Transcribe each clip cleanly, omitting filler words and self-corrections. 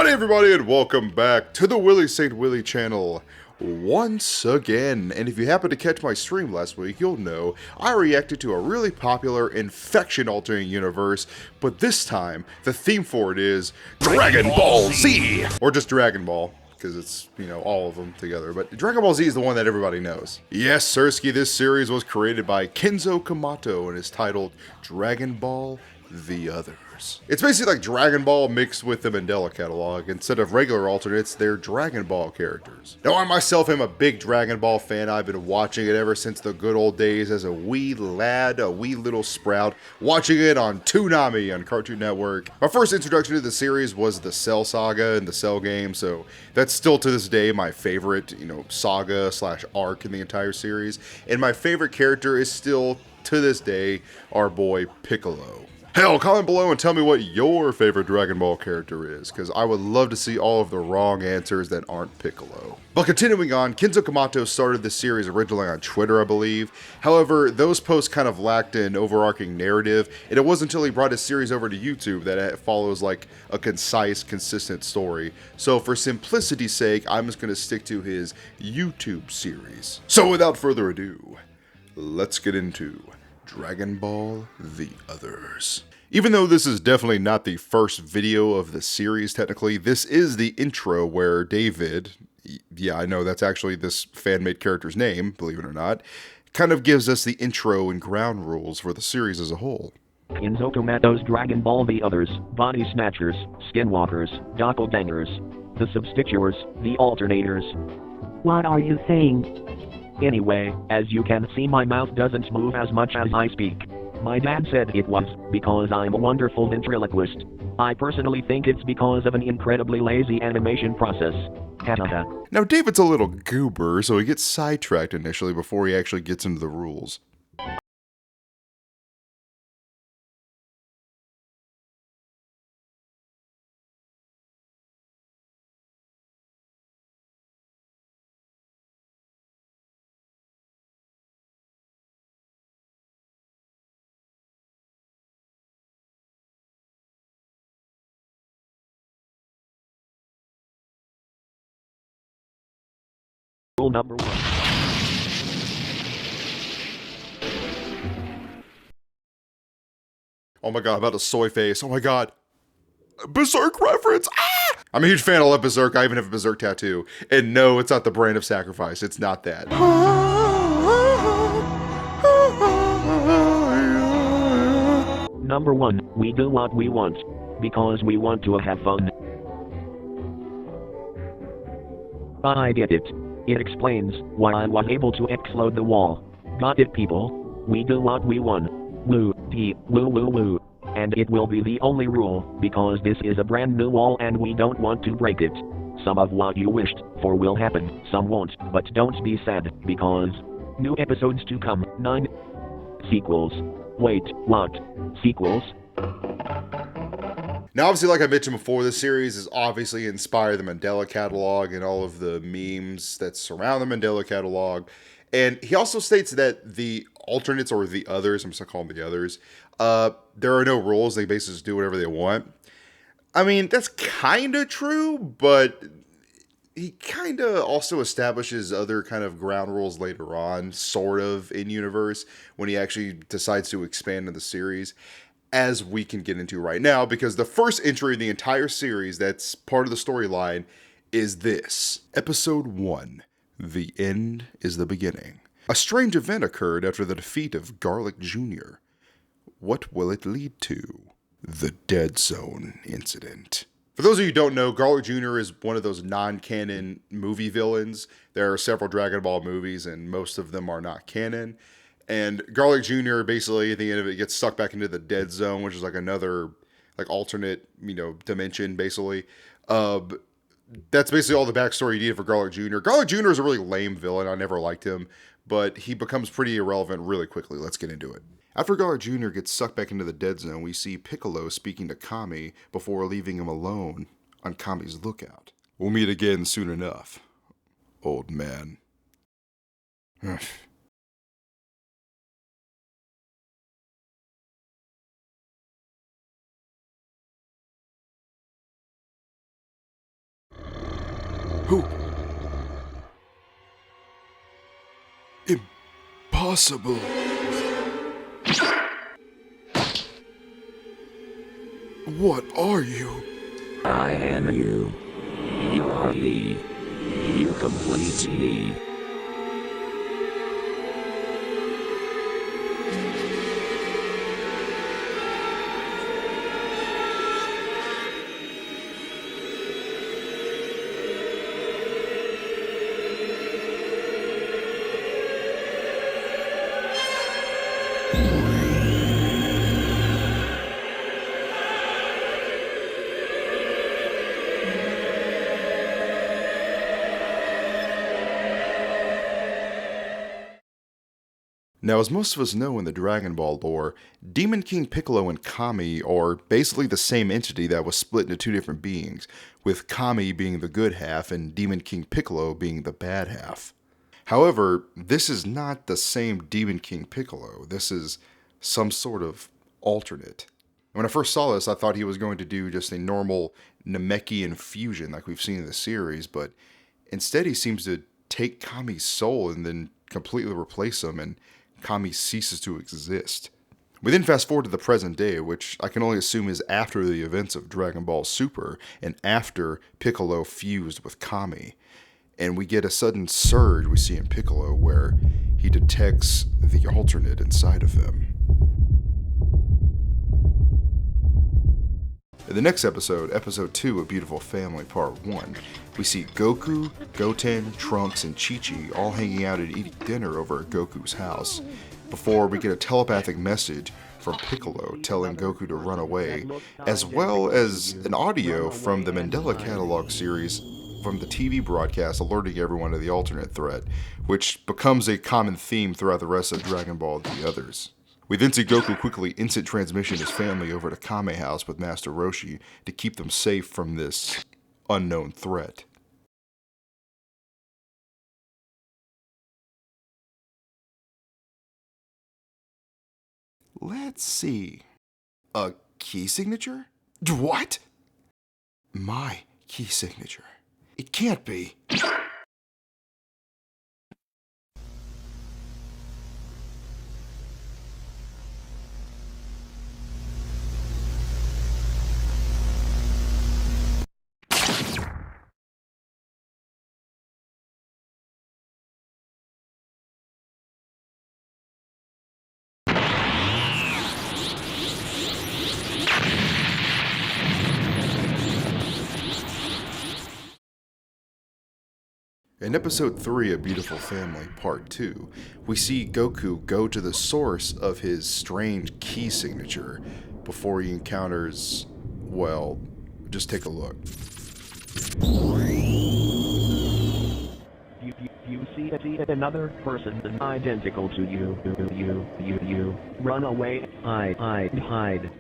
Howdy everybody and welcome back to the Willie St. Willie channel once again. And if you happened to catch my stream last week, you'll know I reacted to a really popular infection altering universe, but this time the theme for it is Dragon Ball Z! Or just Dragon Ball, because it's, you know, all of them together. But Dragon Ball Z is the one that everybody knows. Yes, Sirski, this series was created by Kinzo and is titled Dragon Ball The Others. It's basically like Dragon Ball mixed with the Mandela Catalogue. Instead of regular alternates, they're Dragon Ball characters. Now, I myself am a big Dragon Ball fan. I've been watching it ever since the good old days as a wee lad, a wee little sprout, watching it on Toonami on Cartoon Network. My first introduction to the series was the Cell Saga and the Cell game, so that's still to this day my favorite, saga slash arc in the entire series. And my favorite character is still, to this day, our boy Piccolo. Hell, comment below and tell me what your favorite Dragon Ball character is, because I would love to see all of the wrong answers that aren't Piccolo. But continuing on, Kinzo started this series originally on Twitter, I believe. However, those posts kind of lacked an overarching narrative, and it wasn't until he brought his series over to YouTube that it follows like a concise, consistent story. So for simplicity's sake, I'm just going to stick to his YouTube series. So without further ado, let's get into Dragon Ball The Others. Even though this is definitely not the first video of the series, technically, this is the intro where David, yeah, I know that's actually this fan-made character's name, believe it or not, kind of gives us the intro and ground rules for the series as a whole. Kinzo Dragon Ball The Others, Body Snatchers, Skinwalkers, Doppelgangers, the Substitutors, the Alternators. What are you saying? Anyway, as you can see, my mouth doesn't move as much as I speak. My dad said it was because I'm a wonderful ventriloquist. I personally think it's because of an incredibly lazy animation process. Now David's a little goober, so he gets sidetracked initially before he actually gets into the rules. Rule number 1. Oh my god, about a soy face. Oh my god. Berserk reference! Ah! I'm a huge fan. I love Berserk. I even have a Berserk tattoo. And no, it's not the brand of sacrifice. It's not that. Number 1, we do what we want. Because we want to have fun. I get it. It explains why I was able to explode the wall. Got it, people? We do what we want. Woo, dee, woo woo woo. And it will be the only rule, because this is a brand new wall and we don't want to break it. Some of what you wished for will happen, some won't, but don't be sad, because new episodes to come. 9 sequels. Wait, what? Sequels? Now, obviously, like I mentioned before, this series is obviously inspired the Mandela Catalogue and all of the memes that surround the Mandela Catalogue. And he also states that the alternates, or the others, I'm just gonna call them the others, there are no rules. They basically just do whatever they want. I mean, that's kind of true, but he kind of also establishes other kind of ground rules later on, sort of, in universe, when he actually decides to expand in the series, as we can get into right now, because the first entry in the entire series that's part of the storyline is this. Episode 1. The End is the Beginning. A strange event occurred after the defeat of Garlic Jr. What will it lead to? The Dead Zone Incident. For those of you who don't know, Garlic Jr. is one of those non-canon movie villains. There are several Dragon Ball movies, and most of them are not canon. And Garlic Jr. basically, at the end of it, gets sucked back into the Dead Zone, which is like another, like, alternate, dimension, basically. That's basically all the backstory you need for Garlic Jr. Garlic Jr. is a really lame villain. I never liked him, but he becomes pretty irrelevant really quickly. Let's get into it. After Garlic Jr. gets sucked back into the Dead Zone, we see Piccolo speaking to Kami before leaving him alone on Kami's lookout. We'll meet again soon enough, old man. Who? Impossible. What are you? I am you. You are me. You complete me. Now, as most of us know in the Dragon Ball lore, Demon King Piccolo and Kami are basically the same entity that was split into two different beings, with Kami being the good half and Demon King Piccolo being the bad half. However, this is not the same Demon King Piccolo. This is some sort of alternate. When I first saw this, I thought he was going to do just a normal Namekian fusion like we've seen in the series, but instead he seems to take Kami's soul and then completely replace him, and Kami ceases to exist. We then fast forward to the present day, which I can only assume is after the events of Dragon Ball Super and after Piccolo fused with Kami. And we get a sudden surge we see in Piccolo where he detects the alternate inside of him. In the next episode, episode 2 of Beautiful Family Part 1, we see Goku, Goten, Trunks, and Chi-Chi all hanging out and eating dinner over at Goku's house, before we get a telepathic message from Piccolo telling Goku to run away, as well as an audio from the Mandela Catalogue series from the TV broadcast alerting everyone to the alternate threat, which becomes a common theme throughout the rest of Dragon Ball and the others. We then see Goku quickly instant transmission his family over to Kame House with Master Roshi to keep them safe from this unknown threat. Let's see. A key signature? What? My key signature. It can't be. In episode 3 of Beautiful Family Part 2, we see Goku go to the source of his strange key signature before he encounters, well, just take a look. You see another person identical to you. You. Run away. Hide.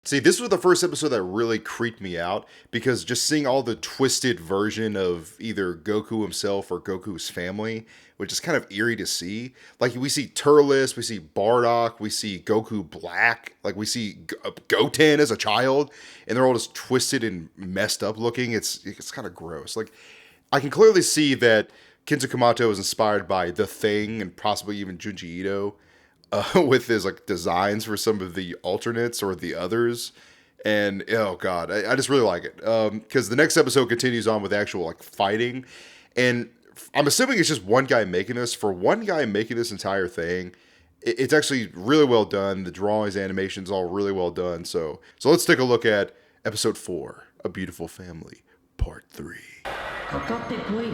See, this was the first episode that really creeped me out, because just seeing all the twisted version of either Goku himself or Goku's family, which is kind of eerie to see. Like, we see Turles, we see Bardock, we see Goku Black, like we see Goten as a child, and they're all just twisted and messed up looking. It's kind of gross. Like, I can clearly see that Kinzo Kamato is inspired by The Thing and possibly even Junji Ito. With his like designs for some of the alternates or the others, and oh god, I just really like it because the next episode continues on with actual like fighting, and I'm assuming it's just one guy making this. For one guy making this entire thing, it's actually really well done. The drawings, animations, all really well done. So let's take a look at Episode 4, A Beautiful Family, Part 3. かかってこい。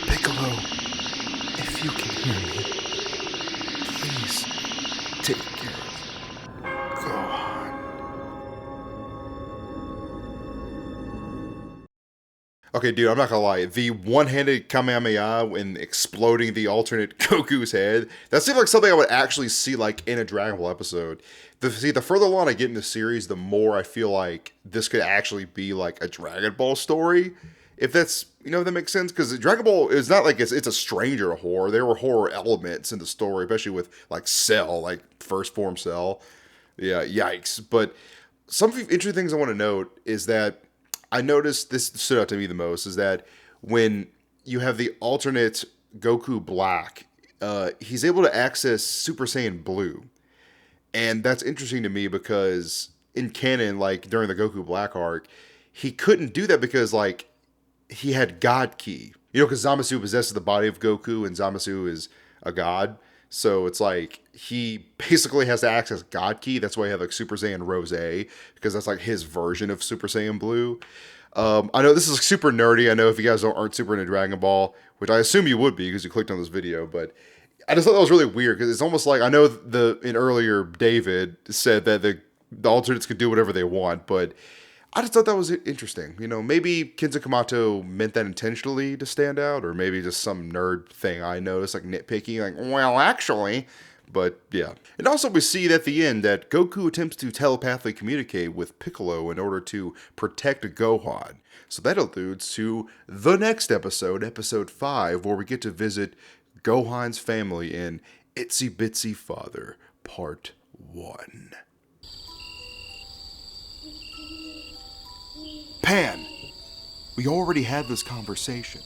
Piccolo, if you can hear me, please take care of Gohan. Okay, dude, I'm not gonna lie. The one-handed Kamehameha when exploding the alternate Goku's head, that seems like something I would actually see like in a Dragon Ball episode. The further along I get in the series, the more I feel like this could actually be like a Dragon Ball story. If that's, if that makes sense, because Dragon Ball is not like it's a stranger to horror. There were horror elements in the story, especially with like Cell, like first form Cell. Yeah, yikes. But some interesting things I want to note is that I noticed this stood out to me the most is that when you have the alternate Goku Black, he's able to access Super Saiyan Blue. And that's interesting to me because in canon, like during the Goku Black arc, he couldn't do that because like he had God Ki. Because Zamasu possesses the body of Goku and Zamasu is a god. So it's like he basically has to access God Ki. That's why he had like Super Saiyan Rose, because that's like his version of Super Saiyan Blue. I know this is super nerdy. I know if you guys aren't super into Dragon Ball, which I assume you would be because you clicked on this video, but I just thought that was really weird because it's almost like I know in earlier David said that the the alternates could do whatever they want, but I just thought that was interesting. You know, maybe Kinzo Kamato meant that intentionally to stand out, or maybe just some nerd thing I noticed, like nitpicking, like, well, actually. But yeah. And also we see at the end that Goku attempts to telepathically communicate with Piccolo in order to protect Gohan. So that alludes to the next episode, episode 5, where we get to visit Gohan's family in Itsy Bitsy Father, Part 1. Pan, we already had this conversation.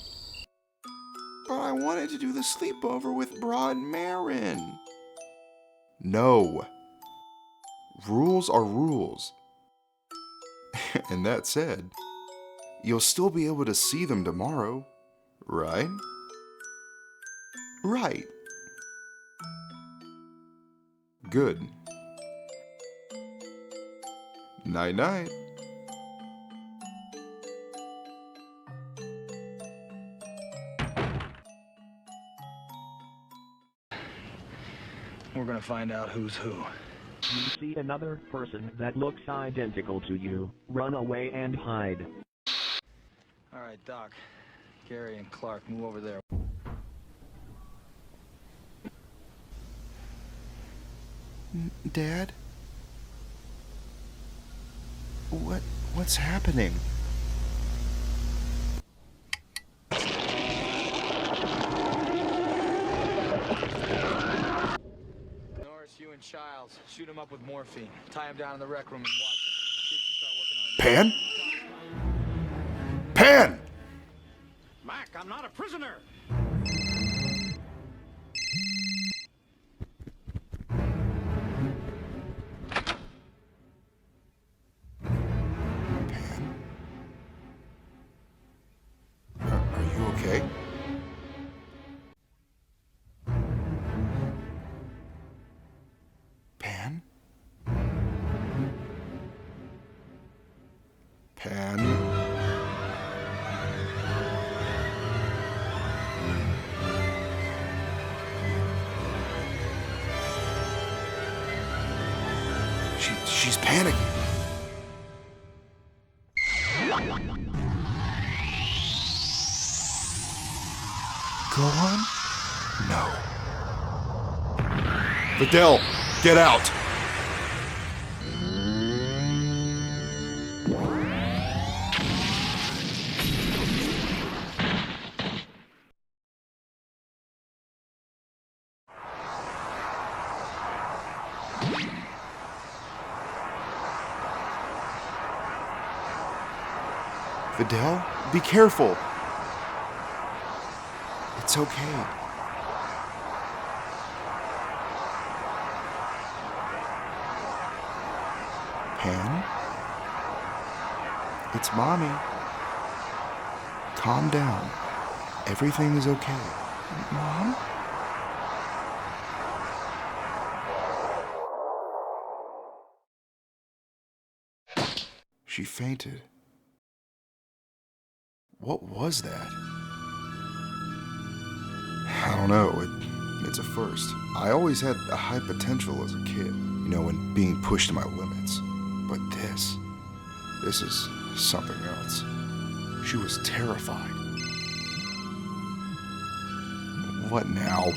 But I wanted to do the sleepover with Bra and Marin. No. Rules are rules. And that said, you'll still be able to see them tomorrow, right? Right. Good. Night-night. We're gonna find out who's who. You see another person that looks identical to you, run away and hide. Alright, Doc. Gary and Clark, move over there. Dad? What's happening? You and Childs, shoot him up with morphine. Tie him down in the rec room and watch him. See if you start working on him. Pan? Pan! Mac, I'm not a prisoner! Pan? Are you okay? Pan? Pan? She's panicking. Gohan? No. Videl, get out! Videl, be careful. It's okay. Pan? It's Mommy. Calm down. Everything is okay. Mom? She fainted. What was that? I don't know. It's a first. I always had a high potential as a kid, you know, when being pushed to my limits. But this is something else. She was terrified. What now?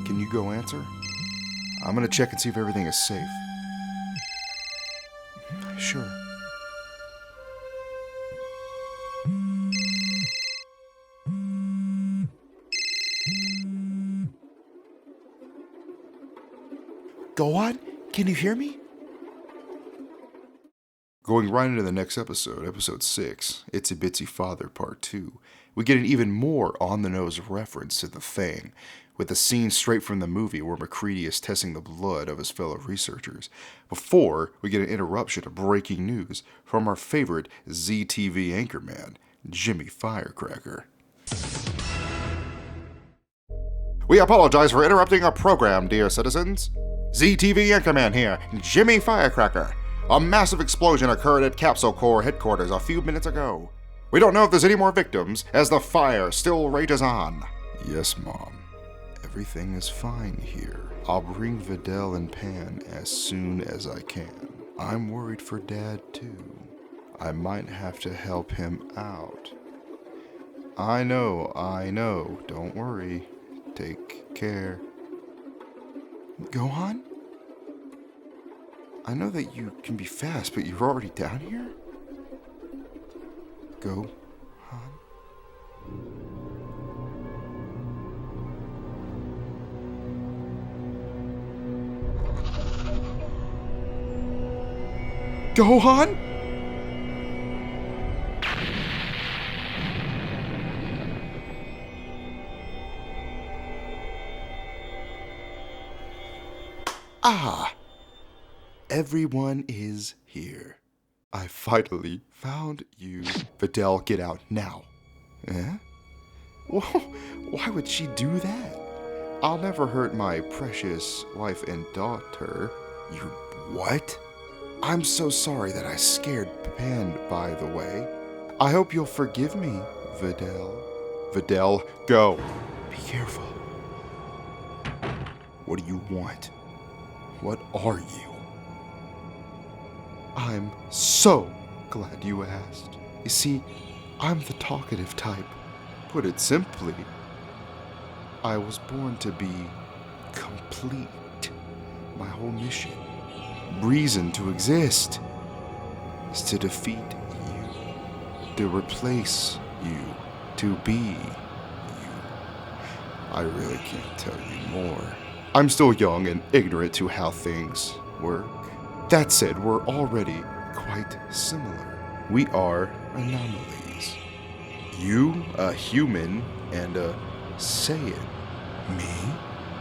Can you go answer? I'm gonna check and see if everything is safe. Sure. Gohan, can you hear me? Going right into the next episode, episode 6, Itsy Bitsy Father Part 2, we get an even more on-the-nose reference to the Thing, with a scene straight from the movie where McCready is testing the blood of his fellow researchers, before we get an interruption of breaking news from our favorite ZTV anchorman, Jimmy Firecracker. We apologize for interrupting our program, dear citizens. ZTV anchorman here, Jimmy Firecracker. A massive explosion occurred at Capsule Corps headquarters a few minutes ago. We don't know if there's any more victims, as the fire still rages on. Yes, Mom. Everything is fine here. I'll bring Videl and Pan as soon as I can. I'm worried for Dad too. I might have to help him out. I know. Don't worry. Take care. Gohan? I know that you can be fast, but you're already down here? Gohan? Gohan? Ah! Everyone is here. I finally found you. Videl, get out now. Eh? Well, why would she do that? I'll never hurt my precious wife and daughter. You what? I'm so sorry that I scared Pan, by the way. I hope you'll forgive me, Videl. Videl, go. Be careful. What do you want? What are you? I'm so glad you asked. You see, I'm the talkative type. Put it simply, I was born to be complete. My whole mission, reason to exist, is to defeat you, to replace you, to be you. I really can't tell you more. I'm still young and ignorant to how things work. That said, we're already quite similar. We are anomalies. You, a human, and a Saiyan. Me?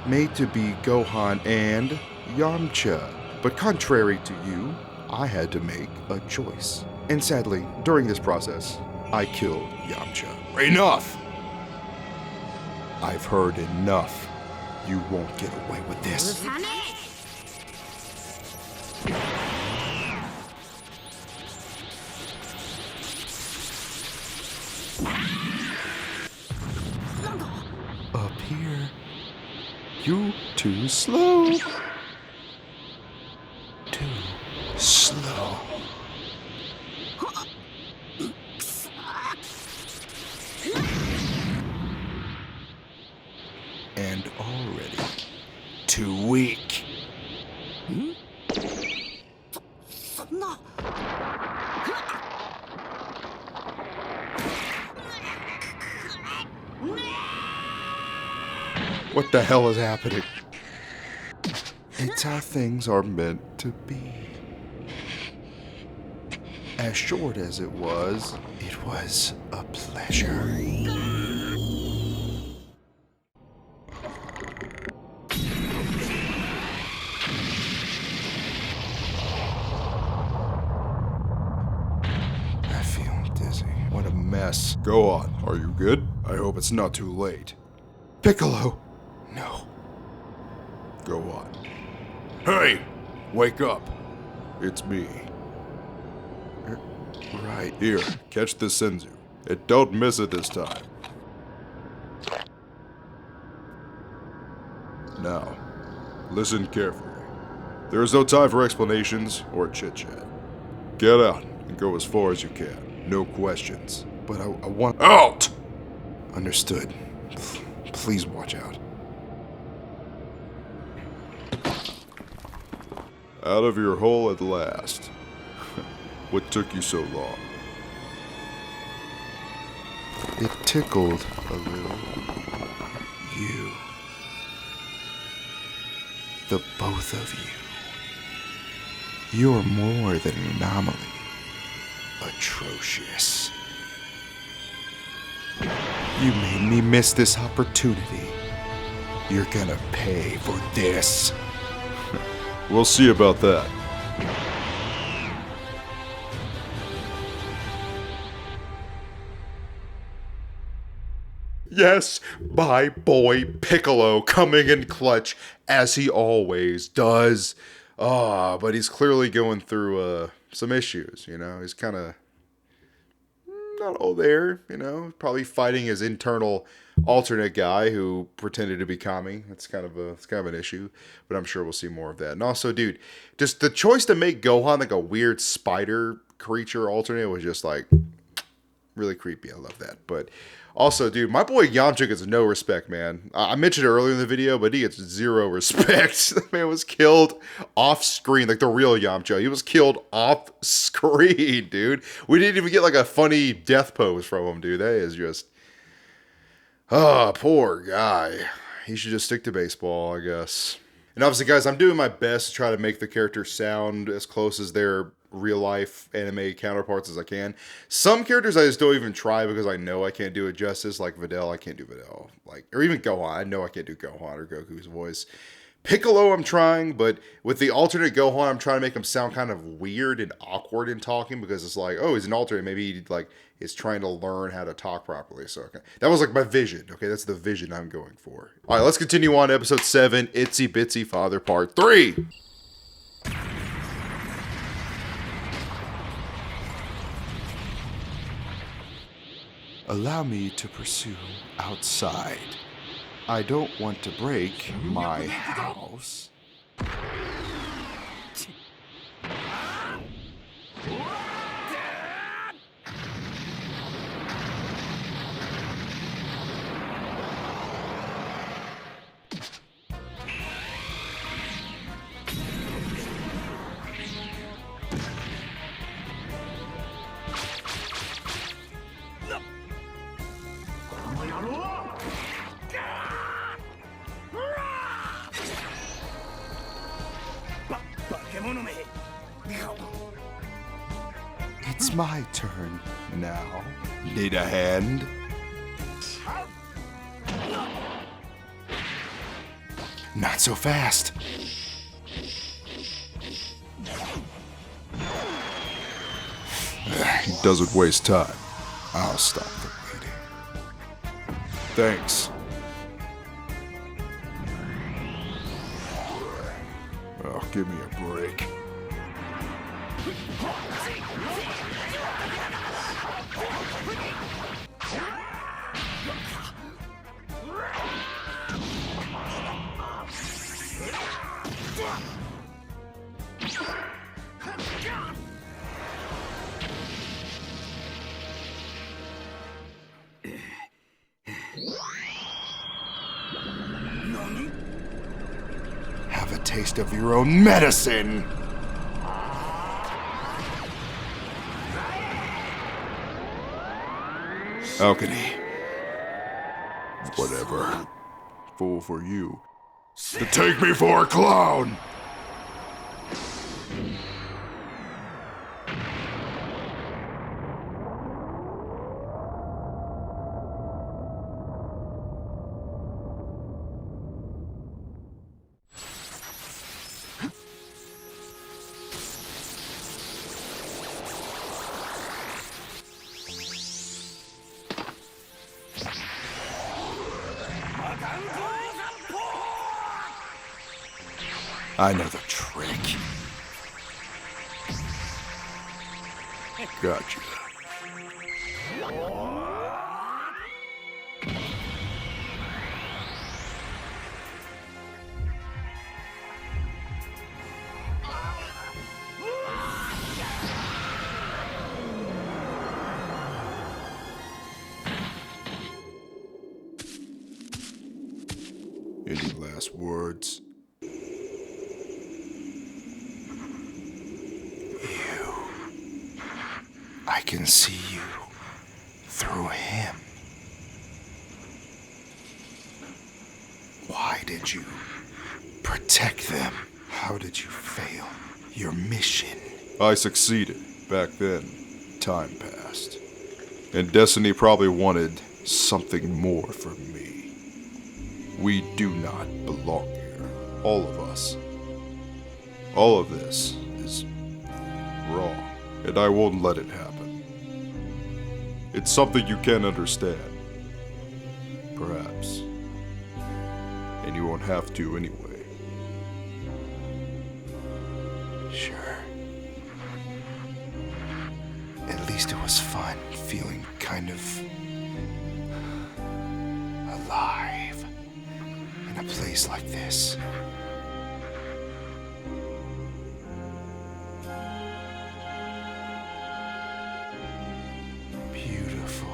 Made to be Gohan and Yamcha. But contrary to you, I had to make a choice. And sadly, during this process, I killed Yamcha. Enough! I've heard enough. You won't get away with this. Up here. You too slow. Too slow. And already too weak. What the hell is happening? It's how things are meant to be. As short as it was a pleasure. I feel dizzy. What a mess. Go on. Are you good? I hope it's not too late. Piccolo! No. Go on. Hey! Wake up! It's me. Right. Here, catch the Senzu. And don't miss it this time. Now, listen carefully. There is no time for explanations or chit-chat. Get out and go as far as you can. No questions. But I want... Out! Understood. Please watch out. Out of your hole at last. What took you so long? It tickled a little. You. The both of you. You're more than an anomaly. Atrocious. You made me miss this opportunity. You're gonna pay for this. We'll see about that. Yes, my boy Piccolo coming in clutch, as he always does. But he's clearly going through some issues, you know. He's kind of not all there, you know. Probably fighting his internal alternate guy who pretended to be Kami. It's kind of an issue, but I'm sure we'll see more of that. And also, dude, just the choice to make Gohan like a weird spider creature alternate was just like really creepy. I love that. But also, dude, my boy Yamcha gets no respect, man. I mentioned it earlier in the video, but he gets zero respect. The man was killed off screen, like the real Yamcha. He was killed off screen, dude. We didn't even get like a funny death pose from him, dude. That is just, oh, poor guy. He should just stick to baseball, I guess. And obviously, guys, I'm doing my best to try to make the characters sound as close as their real life anime counterparts as I can. Some characters I just don't even try because I know I can't do it justice. Like Videl, I can't do Videl. Like, or even Gohan, I know I can't do Gohan or Goku's voice. Piccolo, I'm trying, but with the alternate Gohan, I'm trying to make him sound kind of weird and awkward in talking because it's like, oh, he's an alternate. Maybe he like is trying to learn how to talk properly. So okay. That was like my vision. Okay, that's the vision I'm going for. All right, let's continue on to episode 7, Itsy Bitsy Father Part 3. Allow me to pursue outside. I don't want to break my house. It's my turn now. Need a hand? Not so fast. He doesn't waste time. I'll stop the bleeding. Thanks. Oh, give me a break. Have a taste of your own medicine! Alchemy. Whatever. Fool for you. To take me for a clown! I know the trick. Gotcha. Any last words? I can see you through him. Why did you protect them? How did you fail your mission? I succeeded. Back then, time passed. And Destiny probably wanted something more from me. We do not belong here. All of us. All of this is wrong. And I won't let it happen. It's something you can't understand. Perhaps. And you won't have to anyway. Sure. At least it was fun feeling kind of alive in a place like this. Beautiful.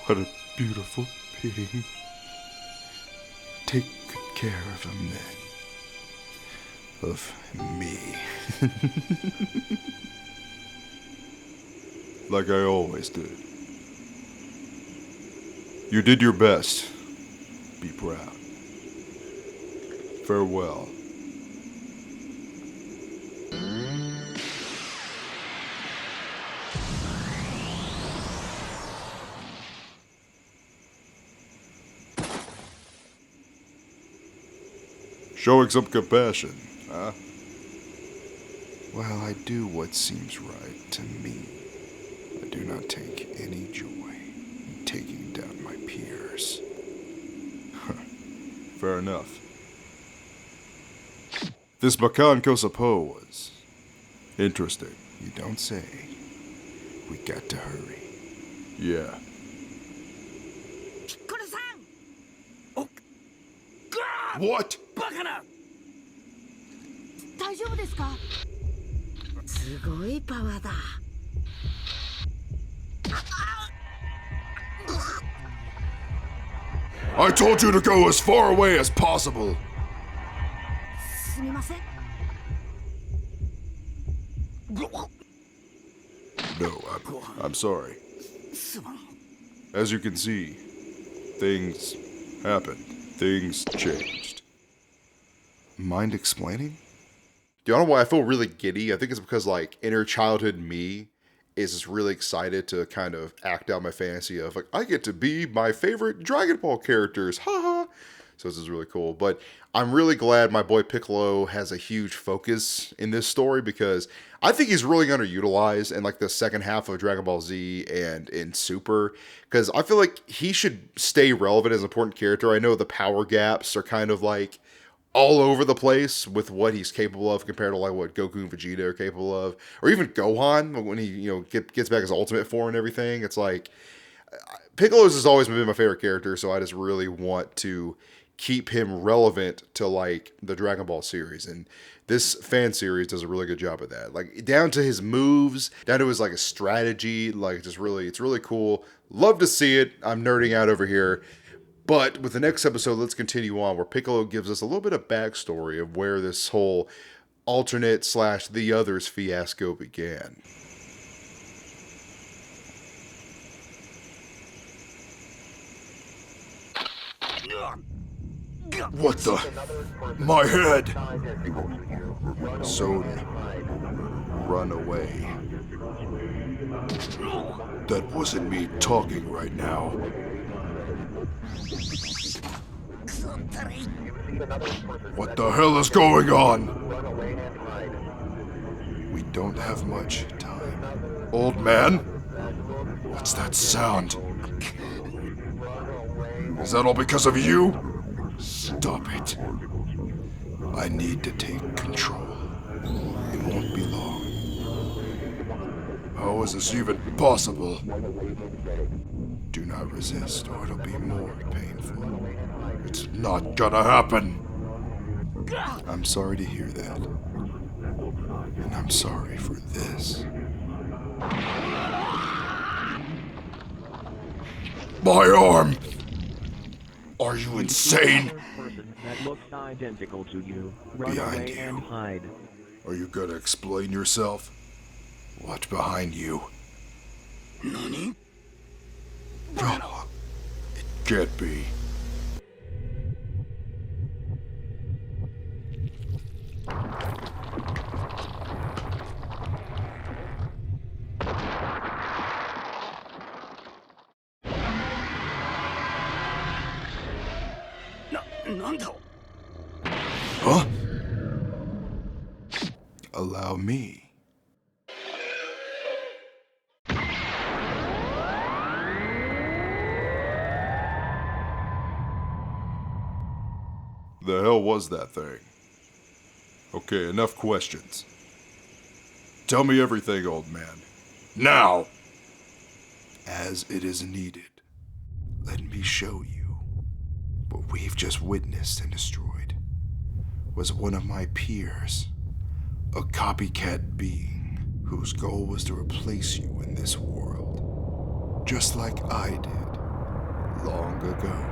What a beautiful being. Take good care of him then. Of me. Like I always did. You did your best. Be proud. Farewell. Showing some compassion, huh? Well, I do what seems right to me. I do not take any joy in taking down my peers. Fair enough. This Bakan Kosapo was interesting. You don't say. We got to hurry. Yeah. What? 大丈夫ですか？すごいパワーだ。I told you to go as far away as possible. すみません。 No, I'm sorry. As you can see, things happened. Things changed. Mind explaining? Do you know why I feel really giddy? I think it's because, like, inner childhood me is just really excited to kind of act out my fantasy of, like, I get to be my favorite Dragon Ball characters. Haha. So this is really cool. But I'm really glad my boy Piccolo has a huge focus in this story because I think he's really underutilized in like the second half of Dragon Ball Z and in Super. Because I feel like he should stay relevant as an important character. I know the power gaps are kind of like all over the place with what he's capable of compared to like what Goku and Vegeta are capable of. Or even Gohan when he, you know, gets back his ultimate form and everything. It's like Piccolo's has always been my favorite character, so I just really want to keep him relevant to like the Dragon Ball series, and this fan series does a really good job of that. Like down to his moves, down to his like a strategy, like just really, it's really cool. Love to see it. I'm nerding out over here. But with the next episode, let's continue on where Piccolo gives us a little bit of backstory of where this whole alternate / the others fiasco began. What the? My head! Soon, run away. That wasn't me talking right now. What the hell is going on? We don't have much time. Old man? What's that sound? Is that all because of you? Stop it. I need to take control. It won't be long. How is this even possible? Do not resist or it'll be more painful. It's not gonna happen. I'm sorry to hear that. And I'm sorry for this. My arm! Are you insane? Person that looks identical to you. Run Behind away you. and hide. Are you gonna explain yourself? What's behind you? Nani? No, it can't be. なんだ Huh? Allow me. The hell was that thing? Okay, enough questions. Tell me everything, old man. Now! As it is needed. Let me show you. What we've just witnessed and destroyed was one of my peers, a copycat being whose goal was to replace you in this world, just like I did long ago.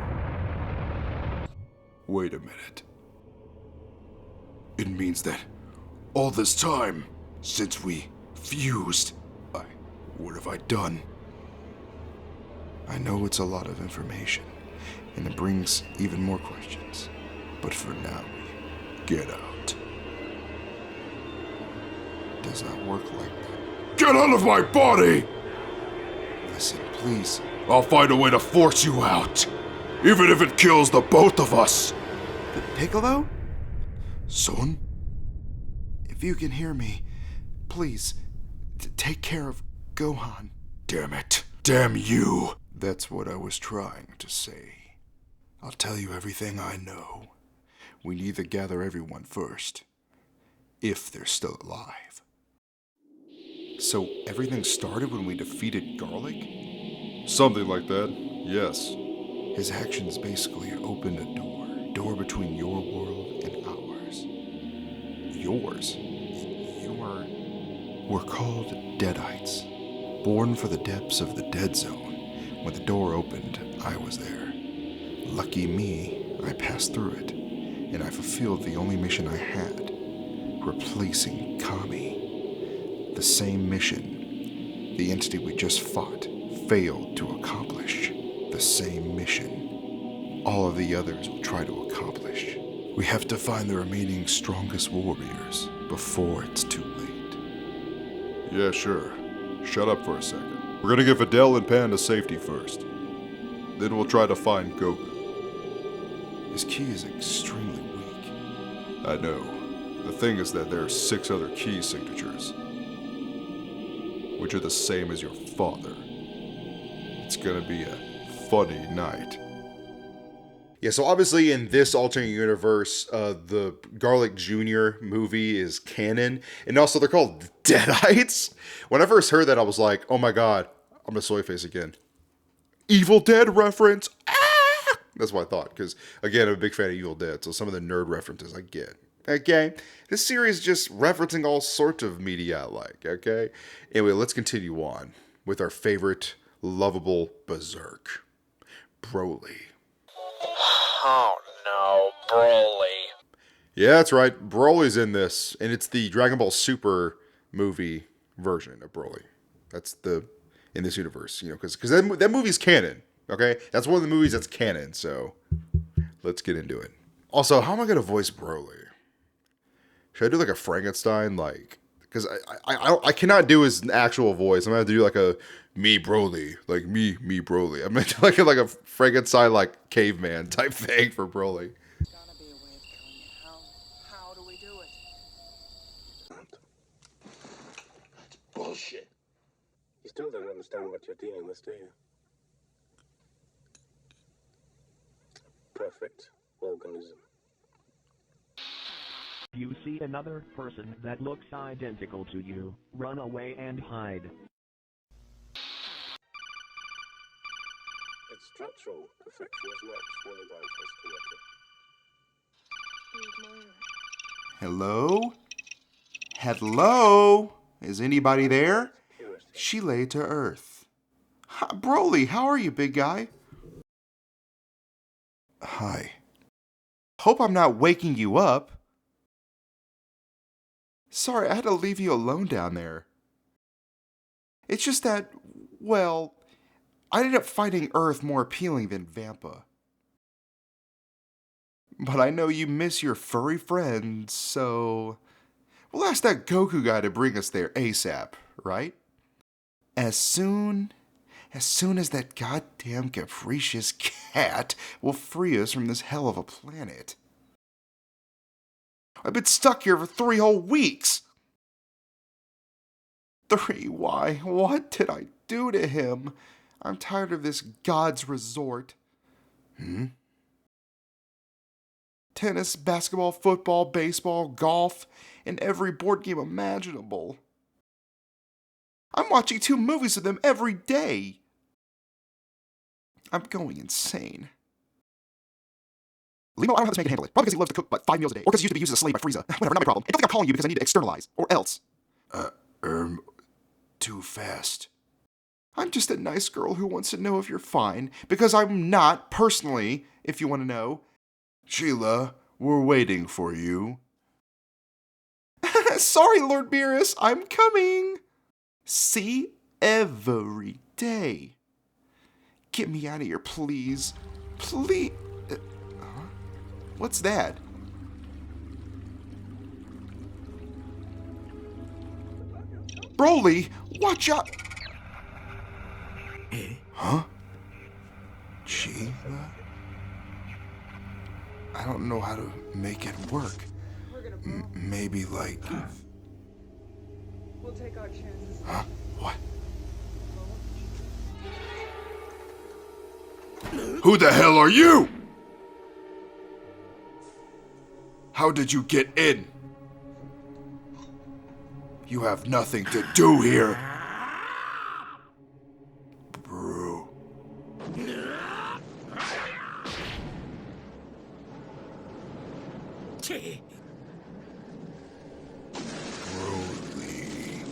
Wait a minute. It means that all this time, since we fused, what have I done? I know it's a lot of information, and it brings even more questions. But for now, get out. Does that work like that? Get out of my body! Listen, please. I'll find a way to force you out, even if it kills the both of us. Piccolo? Son? If you can hear me, please, take care of Gohan. Damn it. Damn you. That's what I was trying to say. I'll tell you everything I know. We need to gather everyone first. If they're still alive. So everything started when we defeated Garlic? Something like that, yes. His actions basically opened a door. Door between your world and ours. Yours? We're called Deadites. Born for the depths of the dead zone. When the door opened, I was there. Lucky me, I passed through it, and I fulfilled the only mission I had, replacing Kami. The same mission the entity we just fought failed to accomplish. The same mission all of the others will try to accomplish. We have to find the remaining strongest warriors before it's too late. Yeah, sure. Shut up for a second. We're gonna get Videl and Pan to safety first. Then we'll try to find Goku. His key is extremely weak. I know. The thing is that there are 6 other key signatures, which are the same as your father. It's gonna be a funny night. Yeah, so obviously in this alternate universe, the Garlic Jr. movie is canon, and also they're called Deadites. When I first heard that, I was like, oh my god, I'm a soy face again. Evil Dead reference! Ah! That's what I thought, because, again, I'm a big fan of Evil Dead, so some of the nerd references I get. Okay? This series is just referencing all sorts of media I like, okay? Anyway, let's continue on with our favorite, lovable Berserk. Broly. Oh no, Broly. Yeah, that's right. Broly's in this, and it's the Dragon Ball Super movie version of Broly. That's in this universe, you know, because that movie's canon. Okay, that's one of the movies that's canon. So let's get into it. Also, how am I gonna voice Broly? Should I do like a Frankenstein, because I cannot do his actual voice. I'm gonna have to do like a me Broly, like me Broly. I'm gonna do like a Frankenstein like caveman type thing for Broly. There's gotta be a way of killing it. How do we do it? That's bullshit. You still don't understand what you're dealing with, do you? Perfect organism. You see another person that looks identical to you, run away and hide. It's structural perfection is not one of those Hello? Hello? Is anybody there? She lay to earth. Hi, Broly, how are you, big guy? Hi. Hope I'm not waking you up. Sorry, I had to leave you alone down there. It's just that, well, I ended up finding Earth more appealing than Vampa. But I know you miss your furry friends, so we'll ask that Goku guy to bring us there ASAP, right? As soon as soon as that goddamn capricious cat will free us from this hell of a planet. I've been stuck here for 3 whole weeks. 3, why? What did I do to him? I'm tired of this God's resort. Tennis, basketball, football, baseball, golf, and every board game imaginable. I'm watching 2 movies of them every day. I'm going insane. Limo, I don't know how this man can handle it. Probably because he loves to cook, 5 meals a day. Or because he used to be used as a slave by Frieza. Whatever, not my problem. And don't think I'm calling you because I need to externalize. Or else. Too fast. I'm just a nice girl who wants to know if you're fine. Because I'm not, personally, if you want to know. Sheila, we're waiting for you. Sorry, Lord Beerus, I'm coming. See? Every day. Get me out of here, please. Please. What's that? Broly, watch out! Huh? Sheila? I don't know how to make it work. Maybe like... We'll take our chances. Huh? What? Who the hell are you? How did you get in? You have nothing to do here. Bro. Broly.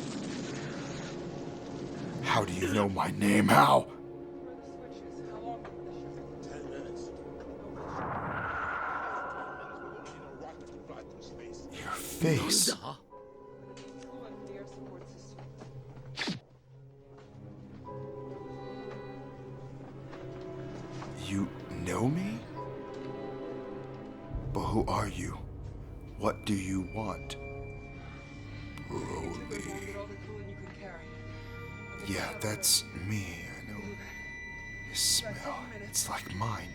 How do you know my name? How? Your face. You know me? But who are you? What do you want? Broly. Yeah, that's me. I know. This smell. It's like mine.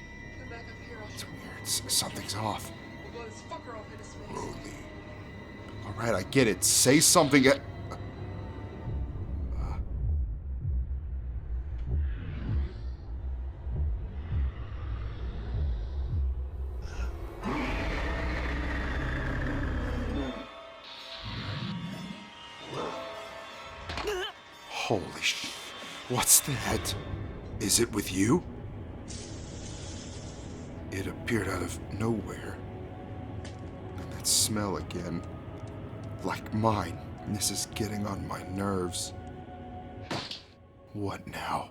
It's weird. Something's off. Broly. Alright, I get it. Say something. Holy sh... What's that? Is it with you? It appeared out of nowhere. And that smell again. Like mine. And this is getting on my nerves. What now?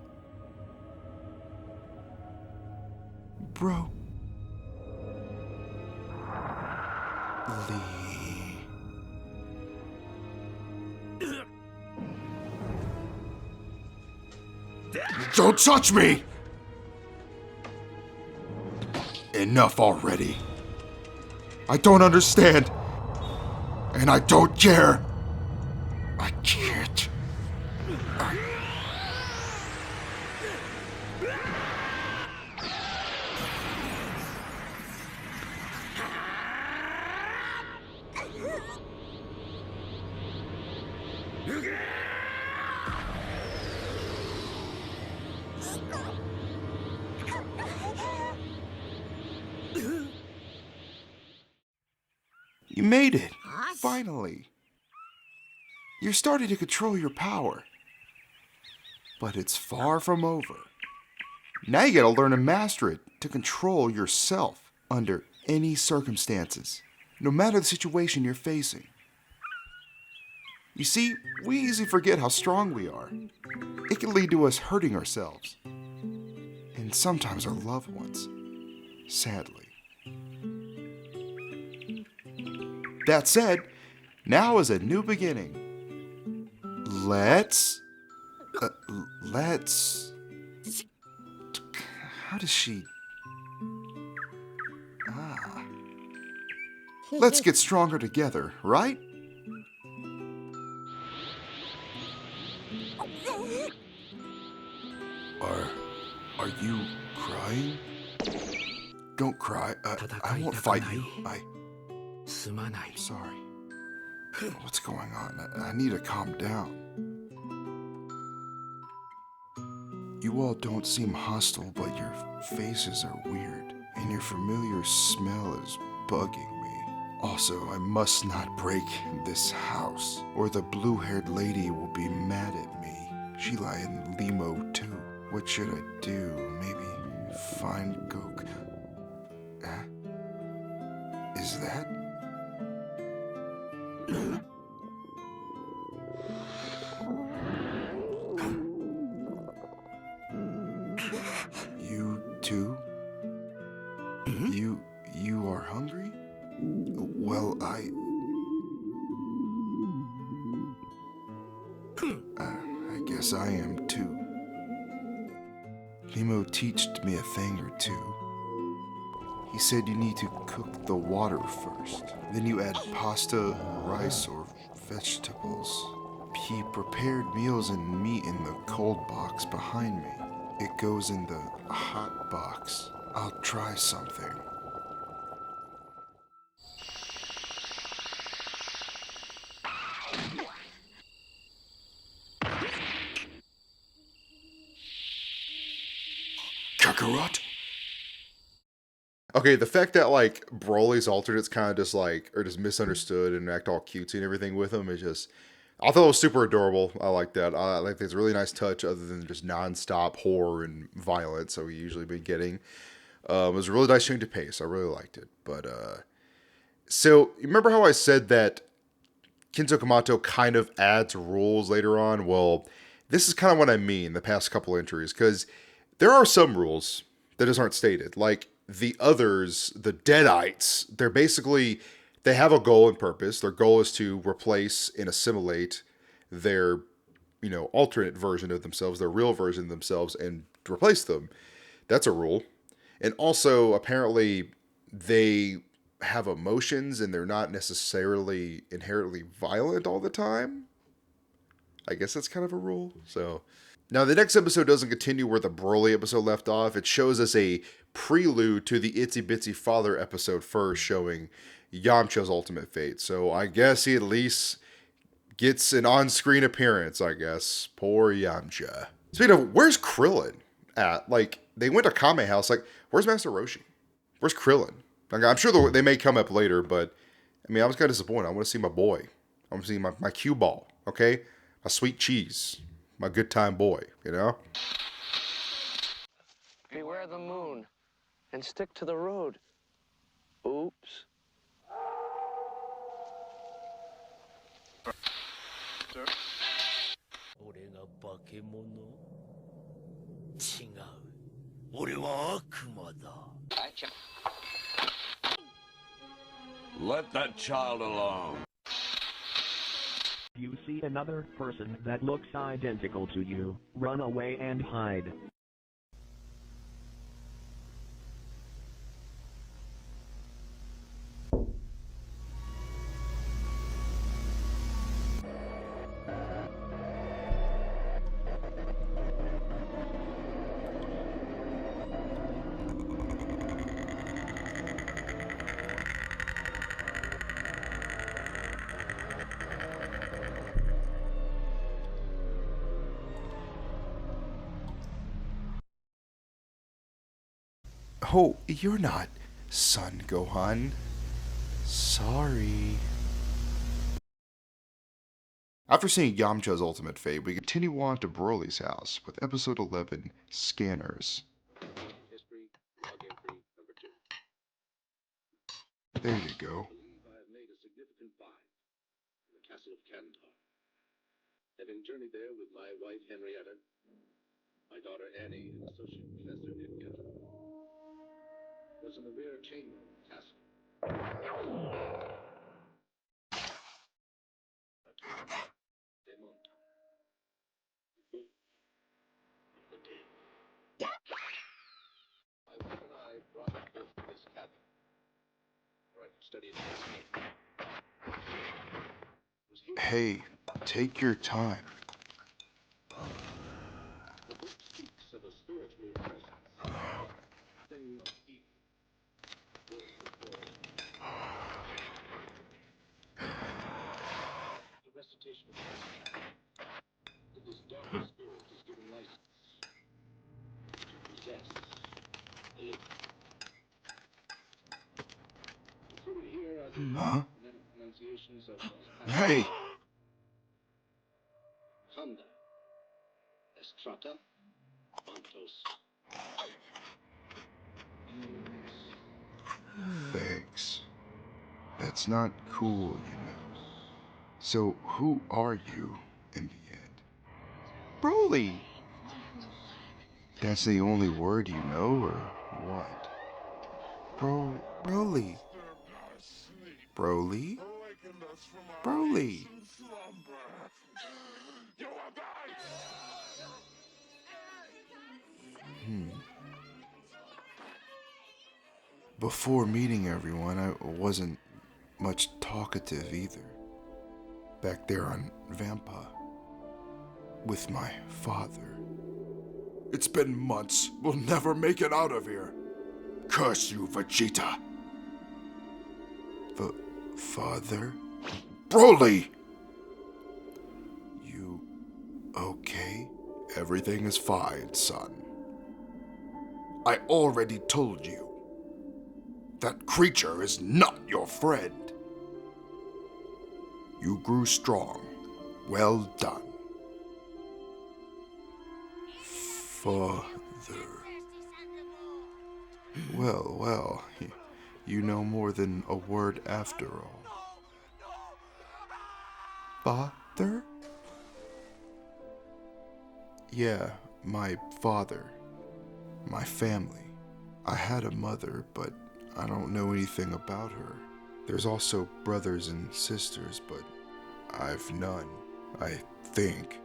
Bro. Lee. Don't touch me! Enough already. I don't understand. And I don't care. I can't. You made it. Finally. You're starting to control your power. But it's far from over. Now you gotta learn to master it to control yourself under any circumstances, no matter the situation you're facing. You see, we easily forget how strong we are. It can lead to us hurting ourselves. And sometimes our loved ones. Sadly. That said, now is a new beginning. Let's... How does she... Let's get stronger together, right? Are you crying? Don't cry. I won't fight you. I'm sorry. What's going on? I need to calm down. You all don't seem hostile, but your faces are weird, and your familiar smell is bugging me. Also, I must not break this house, or the blue-haired lady will be mad at me. She lie in limo too. What should I do? Maybe find Goku. Is that? You too? You are hungry? Well, I guess I am too. Limo teached me a thing or two. He said you need to cook the water first. Then you add pasta, rice, or vegetables. He prepared meals and meat in the cold box behind me. It goes in the hot box. I'll try something. Kakarot? Okay, the fact that like Broly's alternates kind of just like are just misunderstood and act all cutesy and everything with him is just, I thought it was super adorable. I like that. I like it's a really nice touch other than just nonstop horror and violence that we usually been getting. It was a really nice change of pace. I really liked it. But so you remember how I said that Kinzo Kamato kind of adds rules later on? Well, this is kind of what I mean the past couple entries, because there are some rules that just aren't stated. Like the others, the Deadites, they have a goal and purpose. Their goal is to replace and assimilate their, alternate version of themselves, their real version of themselves, and replace them. That's a rule. And also, apparently, they have emotions and they're not necessarily inherently violent all the time. I guess that's kind of a rule. So now the next episode doesn't continue where the Broly episode left off. It shows us a prelude to the Itsy Bitsy Father episode first, showing Yamcha's ultimate fate. So I guess he at least gets an on-screen appearance, I guess. Poor Yamcha. Speaking of, where's Krillin at? Like, they went to Kame House. Like, where's Master Roshi? Where's Krillin? Like, I'm sure they may come up later, but, I mean, I was kind of disappointed. I want to see my boy. I want to see my cue ball, okay? My sweet cheese. My good time boy, Beware the moon and stick to the road. Oops. Sir? Let that child alone. You see another person that looks identical to you, run away and hide. Oh, you're not Son Gohan. Sorry. After seeing Yamcha's ultimate fate, we continue on to Broly's house with episode 11, Scanners. There you go. I've made a significant find in the castle of Kandahar. Having journeyed there with my wife Henrietta, my daughter Annie, and associate professor Itka, was in the rear chamber of the castle. My wife and I brought it both to this cabin, where I could study it carefully. Hey, take your time. The book speaks of a This dark spirit is given license to possess the living. Included here are the pronunciations of Hey! Honda, Estrata, Montos. Thanks. That's not cool, you know. So, who are you, in the end? Broly! That's the only word you know, or what? Broly. Broly? Broly. Before meeting everyone, I wasn't much talkative either. Back there on Vampa. With my father. It's been months. We'll never make it out of here. Curse you, Vegeta. Father? Broly! You okay? Everything is fine, son. I already told you. That creature is not your friend. You grew strong. Well done. Father. Well, you know more than a word after all. Father? Yeah, my father. My family. I had a mother, but I don't know anything about her. There's also brothers and sisters, but I've none, I think.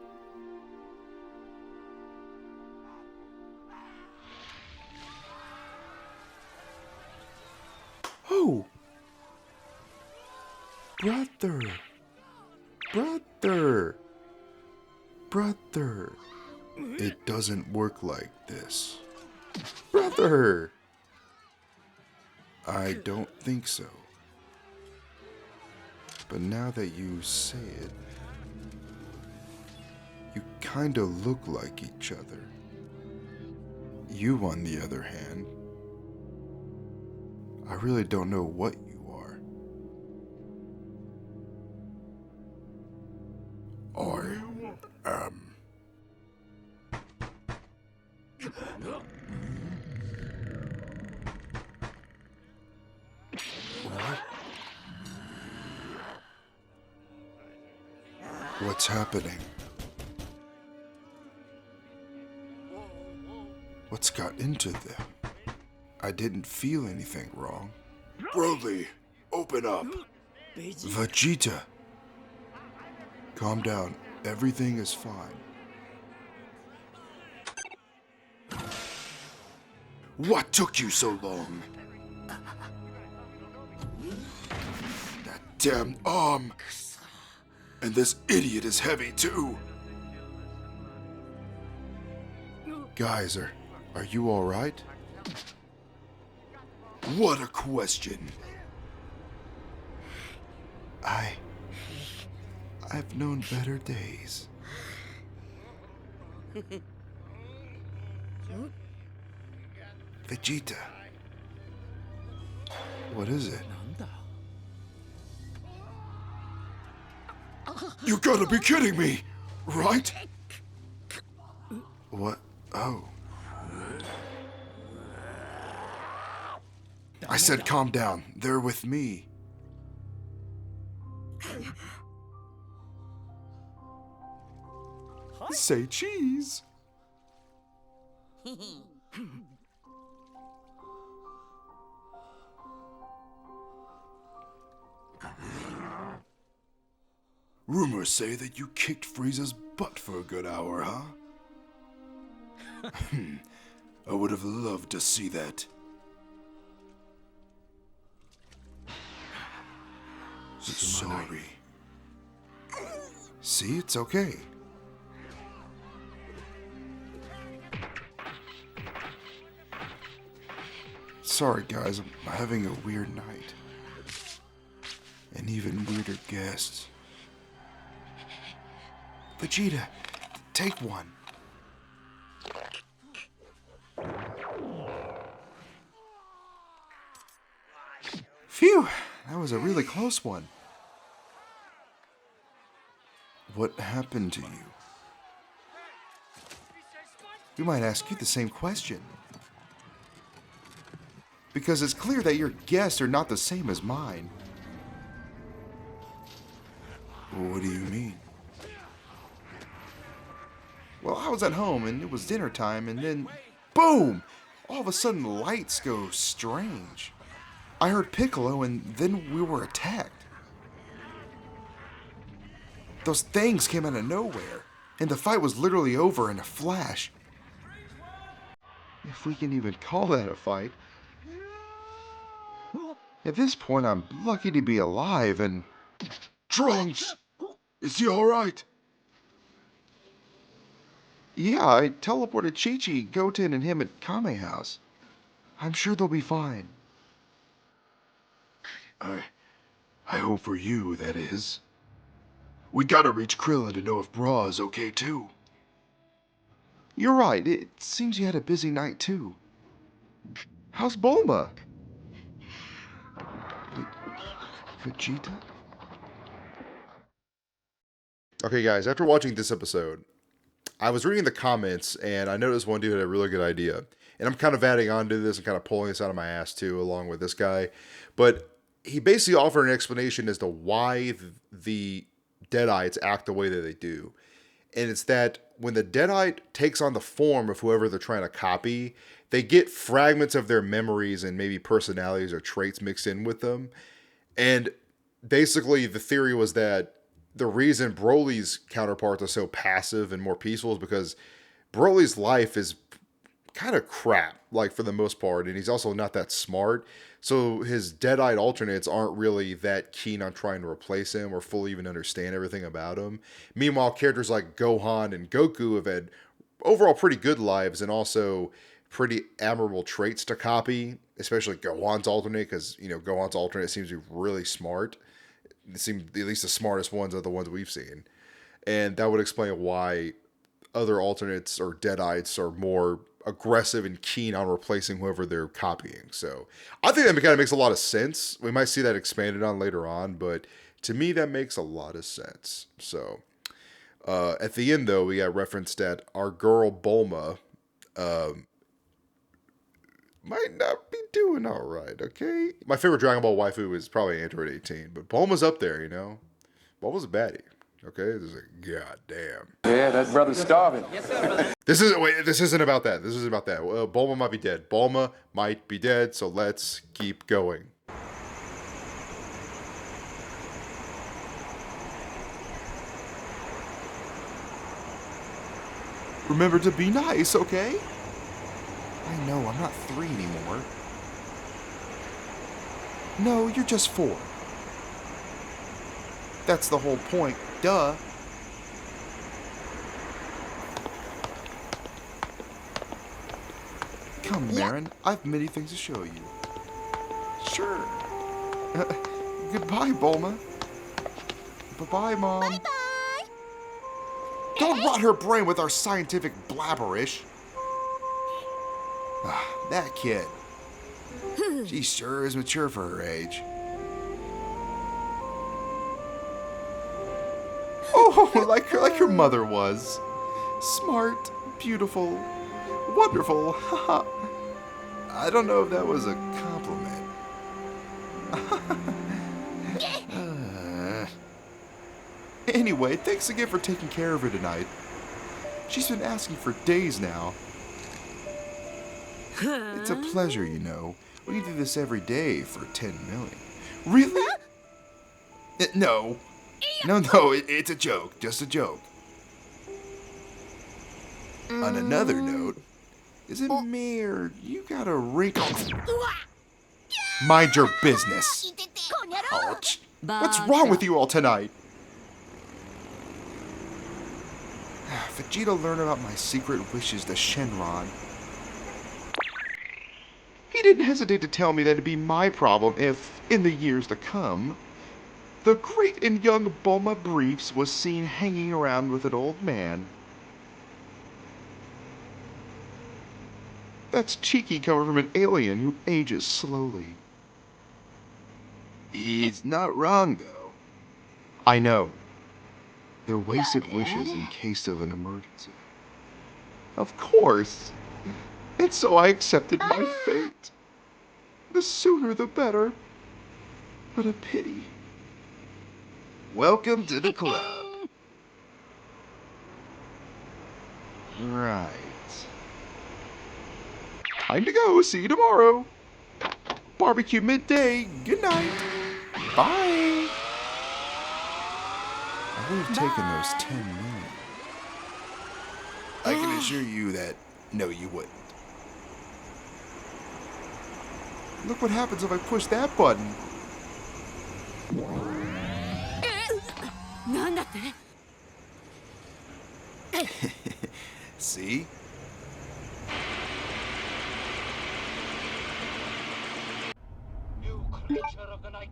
Oh! Brother! It doesn't work like this. Brother! I don't think so. But now that you say it, you kinda look like each other. You, on the other hand, I really don't know what you are. What? What's happening? What's got into them? I didn't feel anything wrong. Broly, open up. Vegeta. Calm down. Everything is fine. What took you so long? That damn arm. And this idiot is heavy too. Guys, are you all right? What a question. I've known better days. Vegeta. What is it? You gotta be kidding me, right? What? Oh. I said calm down. They're with me. Say cheese. Rumors say that you kicked Frieza's butt for a good hour, huh? I would have loved to see that. Sorry. See, it's okay. Sorry, guys, I'm having a weird night. And even weirder guests. Vegeta, take one. Phew, that was a really close one. What happened to you? We might ask you the same question. Because it's clear that your guests are not the same as mine. What do you mean? Well, I was at home and it was dinner time and then, boom! All of a sudden the lights go strange. I heard Piccolo and then we were attacked. Those things came out of nowhere and the fight was literally over in a flash. If we can even call that a fight. At this point, I'm lucky to be alive and... Trunks! Is he alright? Yeah, I teleported Chi-Chi, Goten, and him at Kame House. I'm sure they'll be fine. I hope for you, that is. We gotta reach Krillin to know if Bra is okay too. You're right, it seems you had a busy night too. How's Bulma? Vegeta? Okay guys, after watching this episode, I was reading the comments and I noticed one dude had a really good idea. And I'm kind of adding on to this and kind of pulling this out of my ass too, along with this guy. But he basically offered an explanation as to why the Deadites act the way that they do. And it's that when the Deadite takes on the form of whoever they're trying to copy, they get fragments of their memories and maybe personalities or traits mixed in with them. And basically the theory was that the reason Broly's counterparts are so passive and more peaceful is because Broly's life is kind of crap, like for the most part, and he's also not that smart. So his Deadite alternates aren't really that keen on trying to replace him or fully even understand everything about him. Meanwhile, characters like Gohan and Goku have had overall pretty good lives and also pretty admirable traits to copy, especially Gohan's alternate, because, you know, Gohan's alternate seems to be really smart. It seems at least the smartest ones are the ones we've seen. And that would explain why other alternates or Deadites are more aggressive and keen on replacing whoever they're copying. So I think that kind of makes a lot of sense. We might see that expanded on later on, but to me that makes a lot of sense. So at the end though, we got referenced that our girl Bulma might not be doing all right, okay? My favorite Dragon Ball waifu is probably Android 18, but Bulma's up there, you know? Bulma's a baddie, okay? This is like, goddamn. Yeah, that brother's starving. This isn't about that. This isn't about that. Bulma might be dead. Bulma might be dead, so let's keep going. Remember to be nice, okay? I know, I'm not 3 anymore. No, you're just 4. That's the whole point, duh. Come, Marin, I've many things to show you. Sure. Goodbye, Bulma. Bye-bye, Mom. Bye-bye. Don't rot her brain with our scientific blabberish. That kid. She sure is mature for her age. Oh, like her mother was. Smart, beautiful, wonderful. I don't know if that was a compliment. Anyway, thanks again for taking care of her tonight. She's been asking for days now. It's a pleasure, you know. We do this every day for 10 million. Really? No. No, it's a joke. Just a joke. On another note, is it me or you got a wrinkle? Mind your business. Ouch. What's wrong with you all tonight? Vegeta learned about my secret wishes to Shenron. He didn't hesitate to tell me that it'd be my problem if, in the years to come, the great and young Bulma Briefs was seen hanging around with an old man. That's cheeky coming from an alien who ages slowly. He's not wrong, though. I know. They're wasted wishes in case of an emergency. Of course. And so I accepted my fate. The sooner the better. What a pity. Welcome to the club. Right. Time to go. See you tomorrow. Barbecue midday. Good night. Bye. I would have taken those 10 million. I can assure you that, no, you wouldn't. Look what happens if I push that button. See? You creature of the night.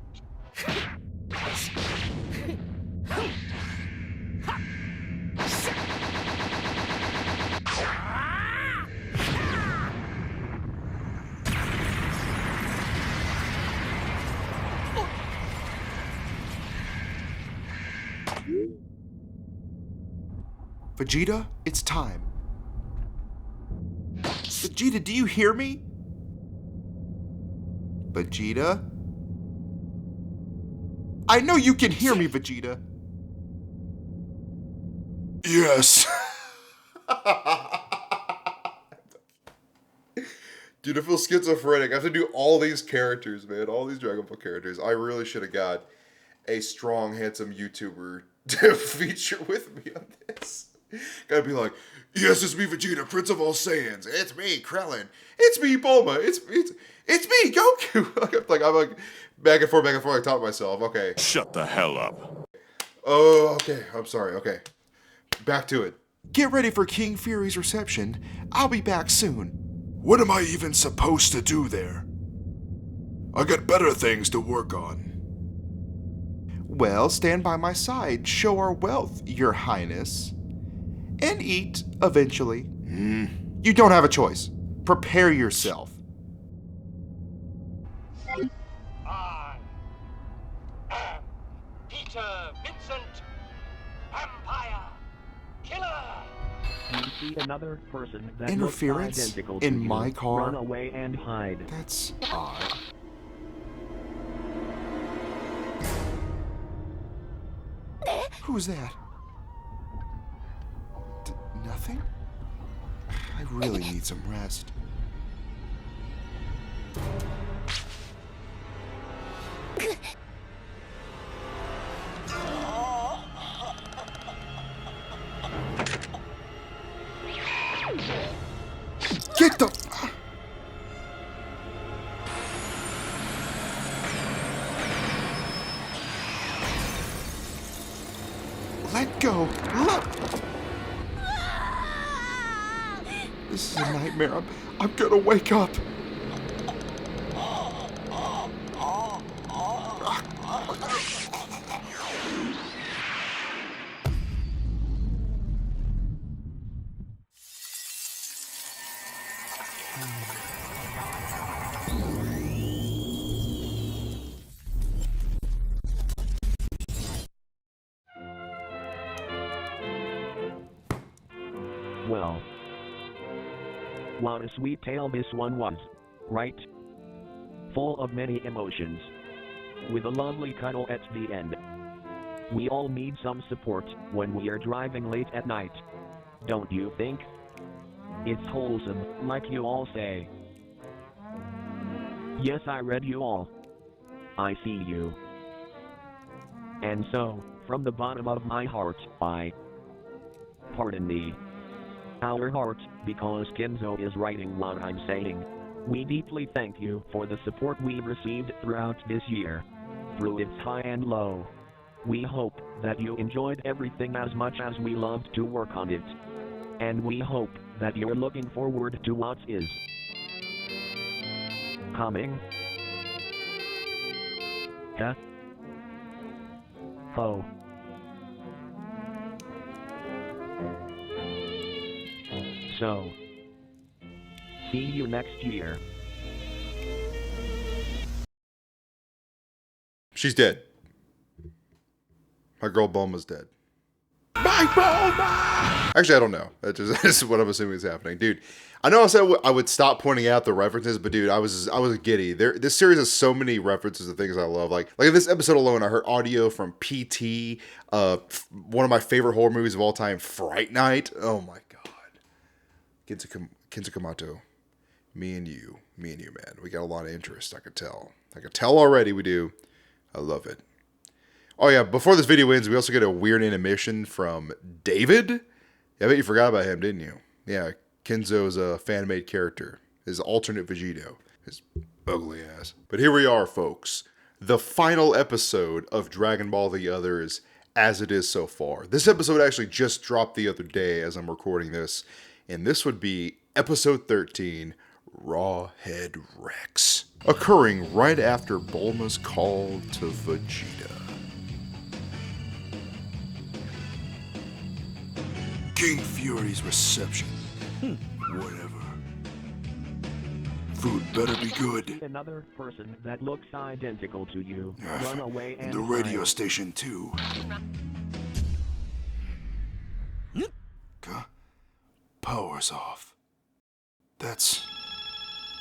Vegeta, it's time. Vegeta, do you hear me? Vegeta? I know you can hear me, Vegeta. Yes. Dude, I feel schizophrenic. I have to do all these characters, man. All these Dragon Ball characters. I really should have got a strong, handsome YouTuber to feature with me on this. Gotta be like, yes, it's me, Vegeta, Prince of all Saiyans. It's me, Krillin. It's me, Bulma. It's me, Goku. I'm like back and forth, I taught myself. Okay. Shut the hell up. Oh, okay. I'm sorry. Okay. Back to it. Get ready for King Fury's reception. I'll be back soon. What am I even supposed to do there? I got better things to work on. Well, stand by my side. Show our wealth, Your Highness. And eat, eventually. You don't have a choice. Prepare yourself. I am Peter Vincent, Vampire Killer. You see another person that Interference looks identical to in you. my car? Run away and hide. That's odd. Who's that? Nothing? I really need some rest. Get the... Let go. This is a nightmare. I'm gonna wake up. Well, what a sweet tale this one was, right? Full of many emotions. With a lovely cuddle at the end. We all need some support when we are driving late at night. Don't you think? It's wholesome, like you all say. Yes, I read you all. I see you. And so, from the bottom of my heart, pardon me. Our heart, because Kinzo is writing what I'm saying. We deeply thank you for the support we've received throughout this year. Through its high and low. We hope that you enjoyed everything as much as we loved to work on it. And we hope that you're looking forward to what is coming. foe. So, see you next year. She's dead. My girl Bulma's dead. My Bulma! Actually, I don't know. That's what I'm assuming is happening. Dude, I know I said I would stop pointing out the references, but dude, I was giddy. This series has so many references to things I love. Like in this episode alone, I heard audio from PT, one of my favorite horror movies of all time, Fright Night. Oh my god. Kinzo Kamato. Me and you, man. We got a lot of interest, I could tell. I could tell already we do. I love it. Oh yeah, before this video ends, we also get a weird animation from David. Yeah, I bet you forgot about him, didn't you? Yeah, Kinzo's a fan-made character. His alternate Vegito. His ugly ass. But here we are, folks. The final episode of Dragon Ball The Others as it is so far. This episode actually just dropped the other day as I'm recording this. And this would be episode 13, Raw Head Rex. Occurring right after Bulma's call to Vegeta. King Fury's reception. Whatever. Food better be good. Another person that looks identical to you. Run away and the radio hide. station too. Power's off. That's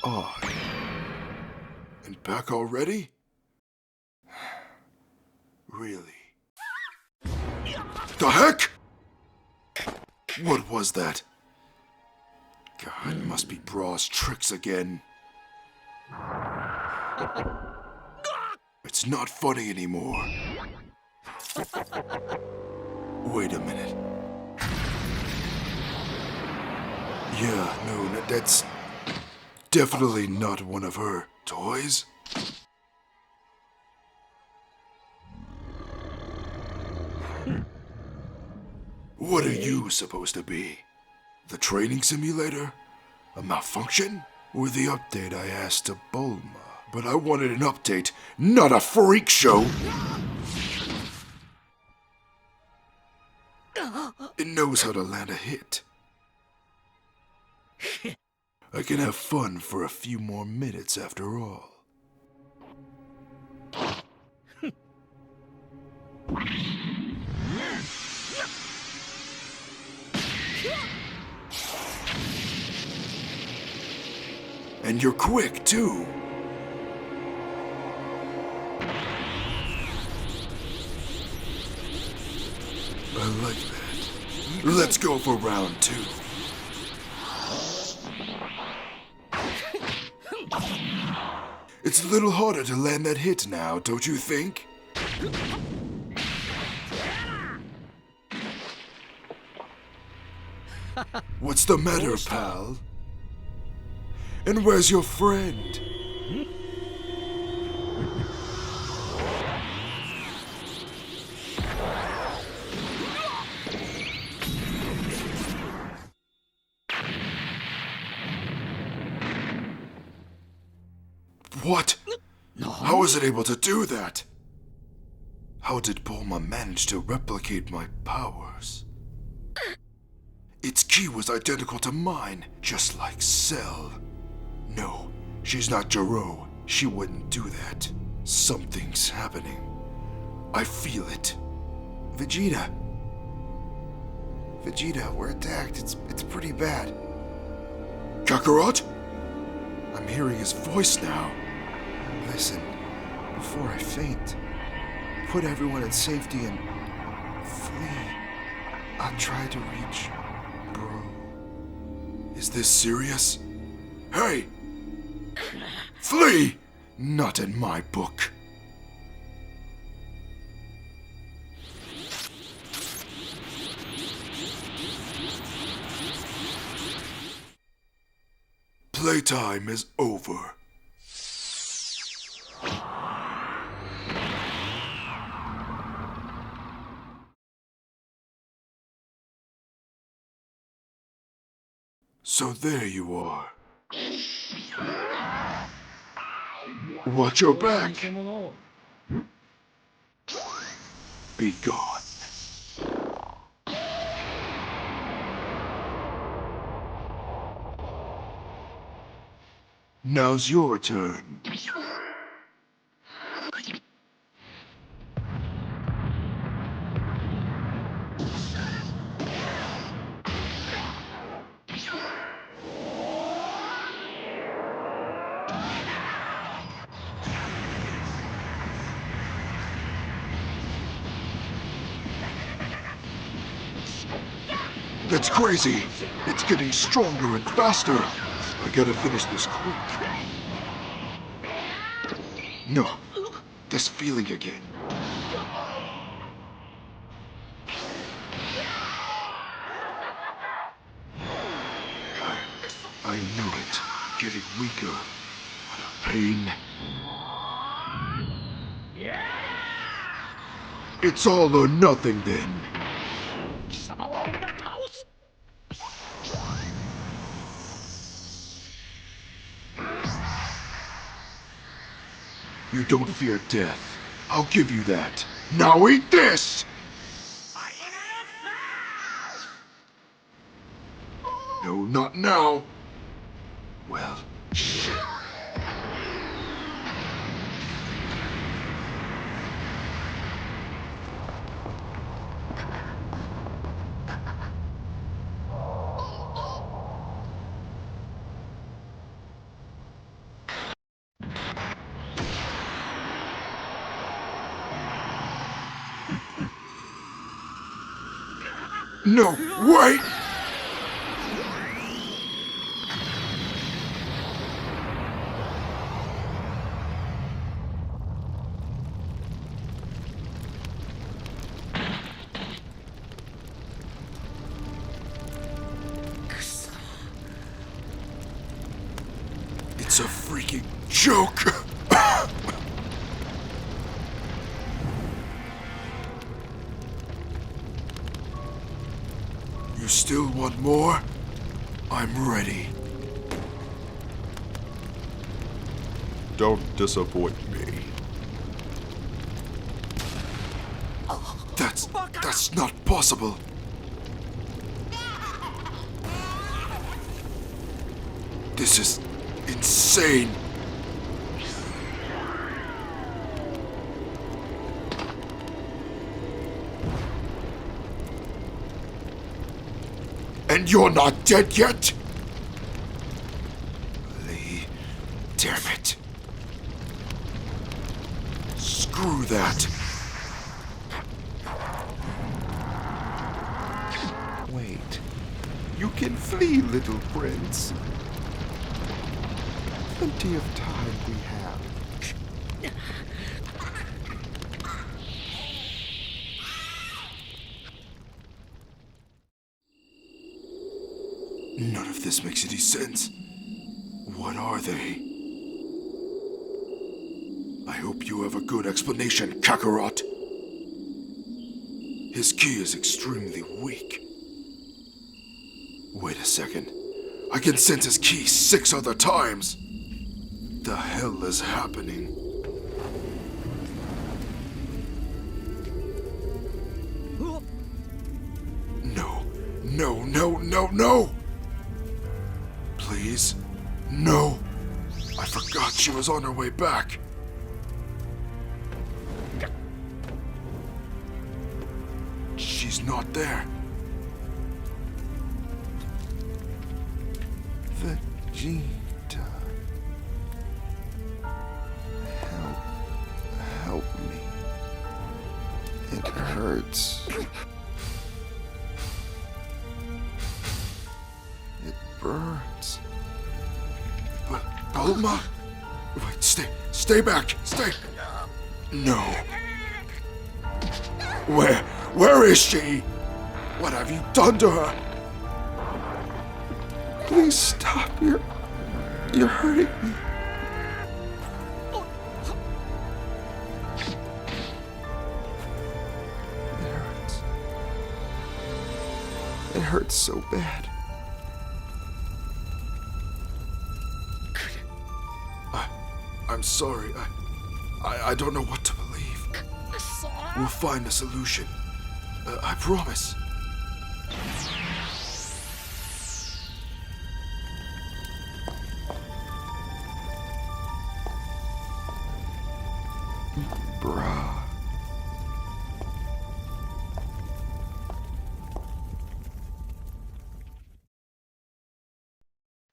odd. And back already? Really? The heck? What was that? God, it must be Bra's tricks again. It's not funny anymore. Wait a minute. Yeah, no, that's definitely not one of her toys. What are you supposed to be? The training simulator? A malfunction? Or the update I asked to Bulma? But I wanted an update, not a freak show! It knows how to land a hit. I can have fun for a few more minutes after all. And you're quick, too. I like that. Let's go for round 2. It's a little harder to land that hit now, don't you think? What's the matter, pal? And where's your friend? What? How was it able to do that? How did Bulma manage to replicate my powers? Its ki was identical to mine, just like Cell. No, she's not Jiro. She wouldn't do that. Something's happening. I feel it. Vegeta, we're attacked. It's pretty bad. Kakarot? I'm hearing his voice now. Listen, before I faint, put everyone in safety and flee. I'll try to reach Bro. Is this serious? Hey! Flee! Not in my book. Playtime is over. So there you are. Watch your back. Be gone. Now's your turn. That's crazy. It's getting stronger and faster. I gotta finish this quick. No, this feeling again. I knew it. Getting weaker. Pain. It's all or nothing then. You don't fear death. I'll give you that. Now eat this! No, not now. Well. No, wait! It's a freaking joke! You still want more? I'm ready. Don't disappoint me. That's not possible. This is insane. And you're not dead yet? Lee, damn it. Screw that. Wait. You can flee, little prince. Plenty of time we have. None of this makes any sense. What are they? I hope you have a good explanation, Kakarot. His ki is extremely weak. Wait a second. I can sense his ki 6 other times. The hell is happening? No, no, no, no, no! Please? No! I forgot she was on her way back. She's not there. Vegeta. Help me. It hurts. It burns. Bulma? Wait, stay back, stay. No. Where is she? What have you done to her? Please stop. You're hurting me. It hurts. It hurts so bad. I'm sorry. I don't know what to believe. We'll find a solution. I promise. Bruh.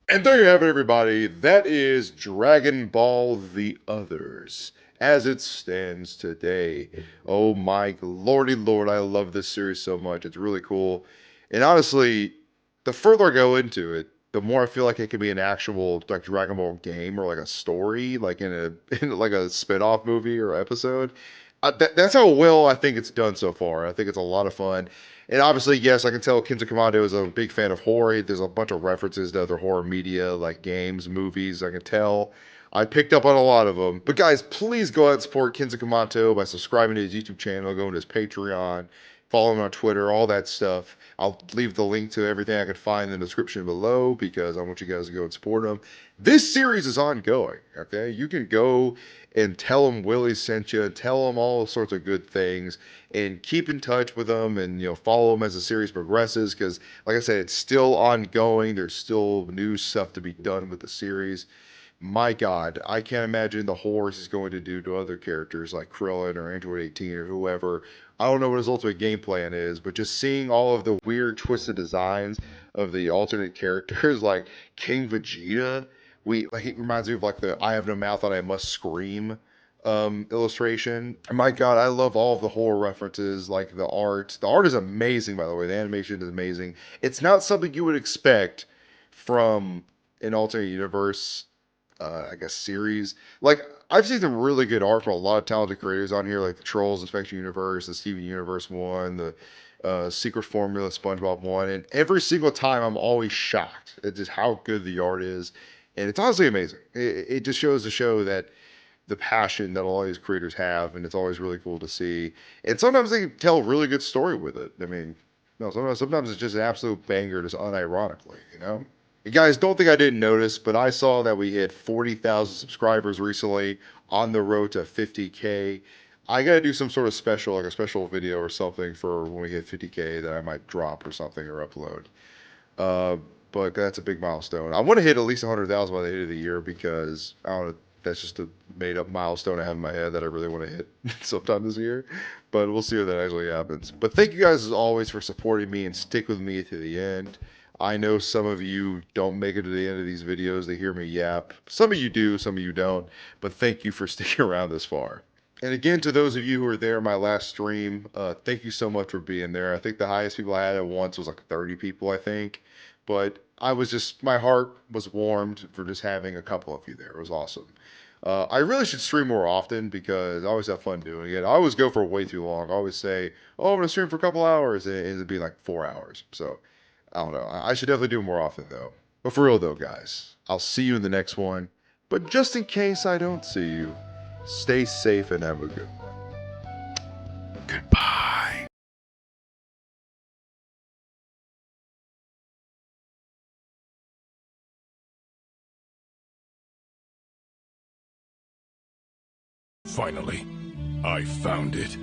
And there you have it, everybody. That is Dragon Ball The Others, as it stands today. Oh my lordy lord, I love this series so much. It's really cool. And honestly, the further I go into it, the more I feel like it could be an actual like Dragon Ball game or like a story, like in like a spin-off movie or episode. That's how well I think it's done so far. I think it's a lot of fun. And obviously, yes, I can tell Kinzo Commando is a big fan of horror. There's a bunch of references to other horror media, like games, movies. I can tell. I picked up on a lot of them. But guys, please go out and support Kinzo Commando by subscribing to his YouTube channel, going to his Patreon, follow him on Twitter, all that stuff. I'll leave the link to everything I can find in the description below because I want you guys to go and support him. This series is ongoing, okay? You can go and tell him Willie sent you, tell him all sorts of good things, and keep in touch with him and, follow him as the series progresses because, like I said, it's still ongoing. There's still new stuff to be done with the series. My God, I can't imagine the horrors he's going to do to other characters like Krillin or Android 18 or whoever. I don't know what his ultimate game plan is, but just seeing all of the weird twisted designs of the alternate characters like King Vegeta, it reminds me of like the I have no mouth and I must scream illustration. My God, I love all of the horror references, like the art. The art is amazing, by the way. The animation is amazing. It's not something you would expect from an alternate universe I guess series. Like I've seen some really good art from a lot of talented creators on here, like the Trolls Infection Universe, the Steven Universe one, the Secret Formula SpongeBob one, and every single time I'm always shocked at just how good the art is, and it's honestly amazing. It just shows to show that the passion that all these creators have, and it's always really cool to see. And sometimes they tell a really good story with it. I mean, no, sometimes it's just an absolute banger, just unironically, You guys, don't think I didn't notice, but I saw that we hit 40,000 subscribers recently, on the road to 50K. I gotta do some sort of special, like a special video or something for when we hit 50K that I might drop or something or upload. But that's a big milestone. I want to hit at least 100,000 by the end of the year because I don't know, that's just a made up milestone I have in my head that I really want to hit sometime this year. But we'll see if that actually happens. But thank you guys as always for supporting me and stick with me to the end. I know some of you don't make it to the end of these videos. They hear me yap. Some of you do, some of you don't. But thank you for sticking around this far. And again, to those of you who were there in my last stream, thank you so much for being there. I think the highest people I had at once was like 30 people, I think. But my heart was warmed for just having a couple of you there. It was awesome. I really should stream more often because I always have fun doing it. I always go for way too long. I always say, oh, I'm going to stream for a couple hours. And it ends up being like 4 hours. So, I don't know. I should definitely do it more often, though. But for real, though, guys, I'll see you in the next one. But just in case I don't see you, stay safe and have a good one. Goodbye. Finally, I found it.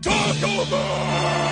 Talk over!